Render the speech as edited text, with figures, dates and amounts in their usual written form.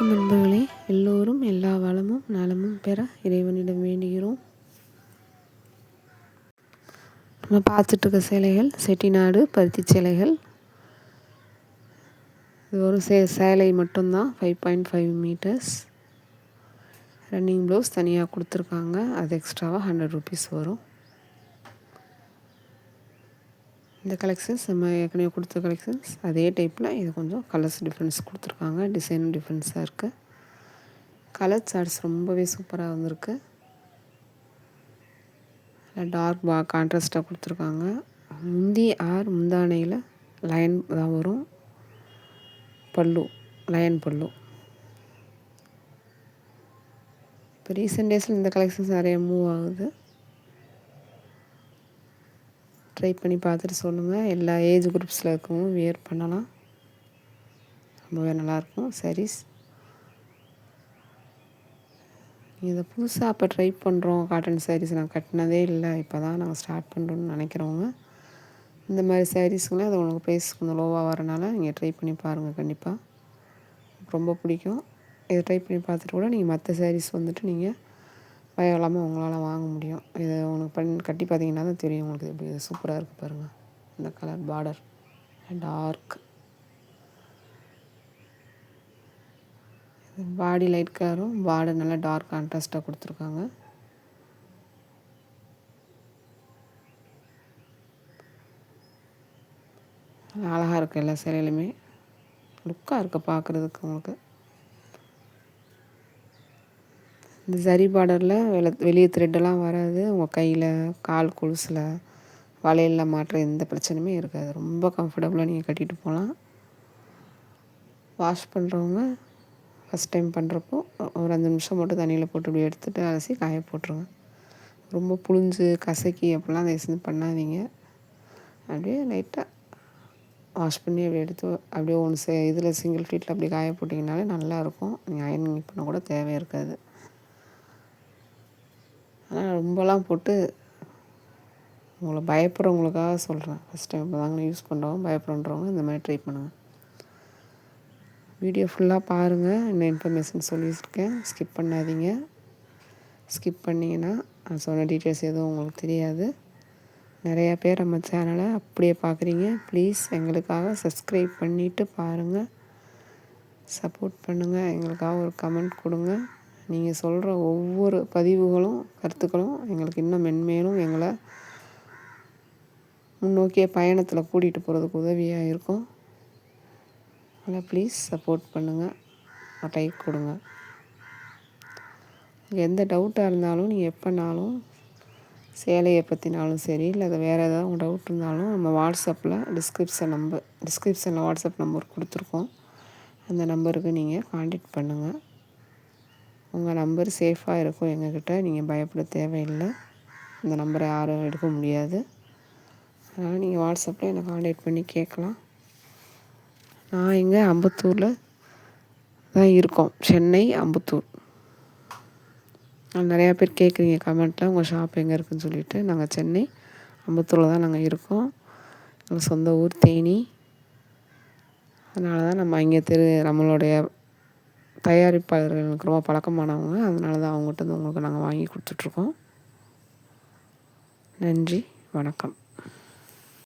வணக்கம் நண்பர்களே, எல்லோரும் எல்லா வளமும் நலமும் பெற இறைவனிடம் வேண்டுகிறோம். நம்ம பார்த்துட்ருக்க சேலைகள் செட்டிநாடு பருத்தி சேலைகள். இது ஒரு சேலை மட்டும்தான் 5.5 மீட்டர்ஸ். ரன்னிங் ப்ளவுஸ் தனியாக கொடுத்துருக்காங்க, அது எக்ஸ்ட்ராவாக 100 ருபீஸ் வரும். இந்த கலெக்ஷன்ஸ் நம்ம ஏற்கனவே கொடுத்த கலெக்ஷன்ஸ் அதே டைப்பில் இது கொஞ்சம் கலர்ஸ் டிஃப்ரென்ஸ் கொடுத்துருக்காங்க, டிசைனும் டிஃப்ரென்ஸாக இருக்குது. கலர் சார்ட்ஸ் ரொம்பவே சூப்பராக வந்திருக்கு. டார்க் கான்ட்ராஸ்ட்டாக கொடுத்துருக்காங்க. முந்தி முந்தானையில் லைன் தான் வரும். பல்லு லயன் பல்லு. இப்போ ரீசெண்ட் டேஸில் இந்த கலெக்ஷன்ஸ் நிறைய மூவ் ஆகுது. ட்ரை பண்ணி பார்த்துட்டு சொல்லுங்கள். எல்லா ஏஜ் குரூப்ஸில் இருக்கவும் வியர் பண்ணலாம், ரொம்பவே நல்லாயிருக்கும் சாரீஸ். இதை புதுசாக அப்போ ட்ரை பண்ணுறோம், காட்டன் சாரீஸ் நான் கட்டினதே இல்லை, இப்போ தான் நாங்கள் ஸ்டார்ட் பண்ணுறோன்னு நினைக்கிறவங்க இந்த மாதிரி சாரீஸுங்களே அது உங்களுக்கு ப்ரைஸ் கொஞ்சம் லோவாக வரனால நீங்கள் ட்ரை பண்ணி பாருங்கள். கண்டிப்பாக ரொம்ப பிடிக்கும். இதை ட்ரை பண்ணி பார்த்துட்டு கூட நீங்கள் மற்ற சாரீஸ் வந்துட்டு நீங்கள் பயம் இல்லாமல் உங்களால் வாங்க முடியும். இதை உங்களுக்கு கட்டி பார்த்தீங்கன்னா தான் தெரியும் உங்களுக்கு. எப்படி இது சூப்பராக இருக்குது பாருங்கள். இந்த colour border dark, body light கலரும் பார்டர் நல்லா டார்க் கான்ட்ராஸ்ட்டாக கொடுத்துருக்காங்க. அழகாக இருக்குது. எல்லா சேலையிலுமே லுக்காக இருக்குது பார்க்குறதுக்கு உங்களுக்கு. இந்த ஜரி பார்டரில் வெளியே த்ரெட்டெல்லாம் வராது. உங்கள் கையில் கால் கொலுசில் வளையலில் மாட்டுற எந்த பிரச்சனையுமே இருக்காது. ரொம்ப கம்ஃபர்டபுளாக நீங்கள் கட்டிட்டு போகலாம். வாஷ் பண்ணுறவங்க ஃபஸ்ட் டைம் பண்ணுறப்போ ஒரு 5 நிமிஷம் மட்டும் தண்ணியில் போட்டு இப்படி எடுத்துகிட்டு அலசி காய போட்டுருங்க. ரொம்ப புழிஞ்சு கசக்கி அப்படிலாம் தயவுசெய்து பண்ணாதீங்க. அப்படியே லைட்டாக வாஷ் பண்ணி அப்படியே எடுத்து அப்படியே ஒன்று இதில் சிங்கிள் ஃபீட்டில் அப்படி காய போட்டிங்கனாலே நல்லாயிருக்கும். நீங்கள் அயர்னிங் பண்ண கூட தேவை இருக்காது. ஆனால் ரொம்பலாம் போட்டு உங்களை பயப்படுறவங்களுக்காக சொல்கிறேன். ஃபஸ்ட் டைம் இப்போ தாங்க யூஸ் பண்ணுறவங்க பயப்படுறவங்க இந்த மாதிரி ட்ரை பண்ணுங்கள். வீடியோ ஃபுல்லாக பாருங்கள். என்ன இன்ஃபர்மேஷன் சொல்லியிருக்கேன், ஸ்கிப் பண்ணாதீங்க. ஸ்கிப் பண்ணிங்கன்னா நான் சொன்ன டீட்டெயில்ஸ் எதுவும் உங்களுக்கு தெரியாது. நிறையா பேர் நம்ம சேனலை அப்படியே பார்க்குறீங்க. ப்ளீஸ் எங்களுக்காக சப்ஸ்கிரைப் பண்ணிவிட்டு பாருங்கள், சப்போர்ட் பண்ணுங்கள். எங்களுக்காக ஒரு கமெண்ட் கொடுங்க. நீங்கள் சொல்கிற ஒவ்வொரு பதிவுகளும் கருத்துக்களும் எங்களுக்கு இன்னும் மென்மேலும் எங்களை முன்னோக்கிய பயணத்தில் கூட்டிகிட்டு போகிறதுக்கு உதவியாக இருக்கும். அதனால் ப்ளீஸ் சப்போர்ட் பண்ணுங்கள், லைக் கொடுங்க. எந்த டவுட்டாக இருந்தாலும் நீங்கள் எப்போனாலும் சேலையை பற்றினாலும் சரி, இல்லை அது வேறு ஏதாவது உங்கள் டவுட் இருந்தாலும் நம்ம வாட்ஸ்அப்பில் டிஸ்கிரிப்ஷனில் வாட்ஸ்அப் நம்பர் கொடுத்துருக்கோம். அந்த நம்பருக்கு நீங்கள் கான்டாக்ட் பண்ணுங்கள். உங்கள் நம்பர் சேஃபாக இருக்கும் எங்ககிட்ட, நீங்கள் பயப்பட தேவையில்லை. இந்த நம்பரை யாரும் எடுக்க முடியாது. அதனால் நீங்கள் வாட்ஸ்அப்பில் என்னை கான்டாக்ட் பண்ணி கேட்கலாம். நான் இங்கே அம்பத்தூரில் தான் இருக்கோம், சென்னை அம்பத்தூர். நிறையா பேர் கேட்குறீங்க கமெண்ட்டில் உங்கள் ஷாப் எங்கே இருக்குதுன்னு சொல்லிவிட்டு. நாங்கள் சென்னை அம்பத்தூரில் தான் நாங்கள் இருக்கோம். எங்கள் சொந்த ஊர் தேனி. அதனால தான் நம்ம இங்கே நம்மளுடைய தயாரிப்பாளர்களுக்கு ரொம்ப பழக்கமானவங்க. அதனால தான் அவங்ககிட்ட உங்களுக்கு நாங்கள் வாங்கி கொடுத்துட்ருக்கோம். நன்றி, வணக்கம்.